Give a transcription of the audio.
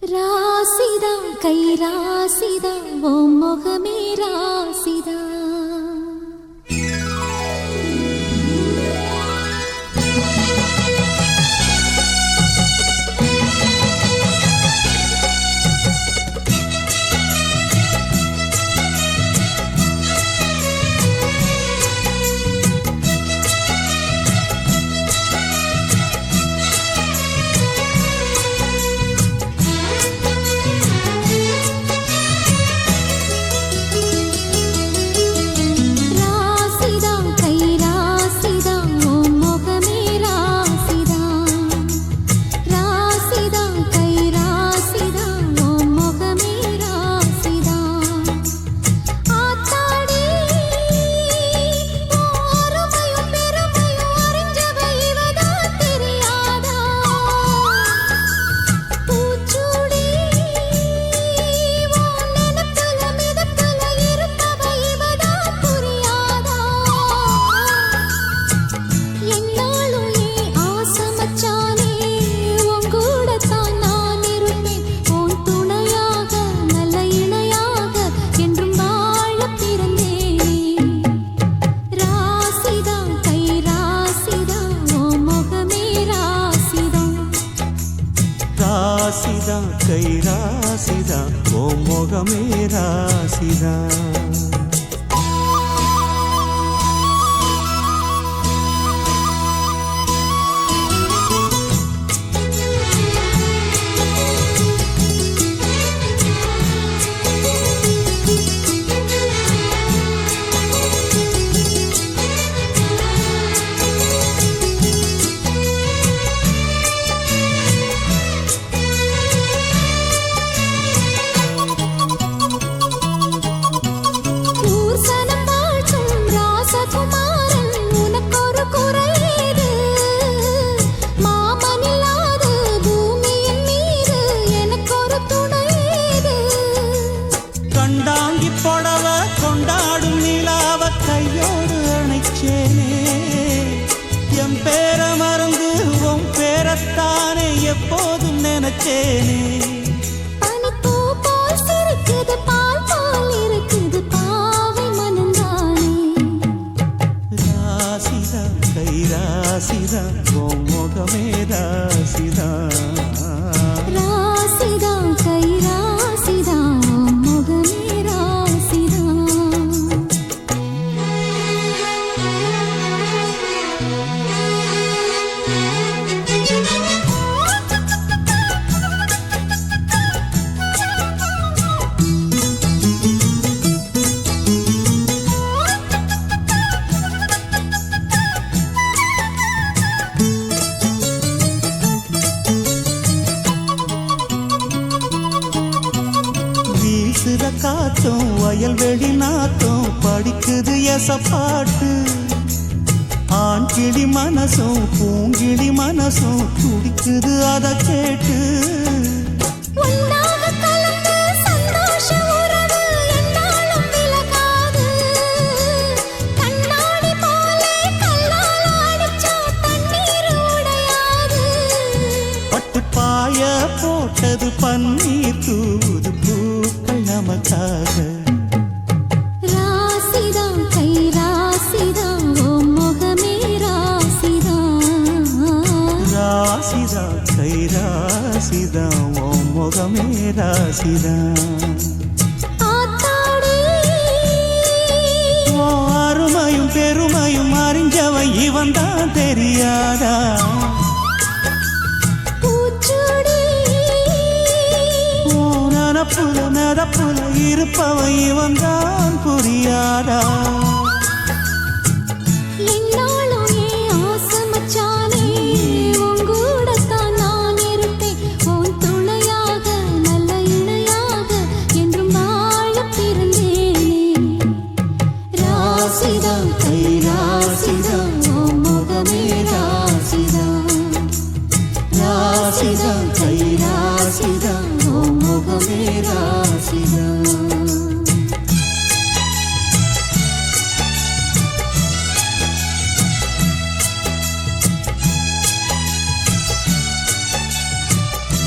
ராசிதா கை ராசிதா ஓ முகமே ராசிதா ராசிதா கை ராசிதா ஓ முகமே ராசிதா கண்டாங்கி புடவ கொண்டாடும் நிலாவ கையோடு அணைச்சேனே என் பேர மறந்து உன் பேரத்தானே எப்போதும் நினைச்சேனே பனிப்பூ போல் சிரிக்குது பால் போல் இருக்குது பாவை மனந்தானே ராசிதா கை ராசிதா உன் முகமே ராசிதா ராசிதா கை ராசிதா வீசுற காத்தும் வயல்வெளி நாத்தும் படிக்குது எசப்பாட்டு ஆண் கிளி மனசும் பூங்கிளி மனசும் துடிக்குது அதை கேட்டு பட்டு பாய போட்டது பன்னீர் தூது பூக்கள் நமக்காக ராசிதா கை ராசிதா ஓ முகமே ராசிதா ராசிதா கை ராசிதா ஓ முகமே ராசிதா ஓ அருமையும் பெருமையும் அறிஞ்சவன் இவன் தான் தெரியாதா நனப்புல நடப்புல இருப்பவன் இவன் தான் புரியாதா என்னாலும் ஏன் ஆசை மச்சானே உன் கூடத்தான் நான் இருப்பேன் உன் துணையாக நல்ல இணையாக என்றும் வாழ பிறந்தேனே ராசிதா கை ராசிதா ஓ முகமே ராசிதா ராசிதா கை ராசிதா ஓ முகமே ராசிதா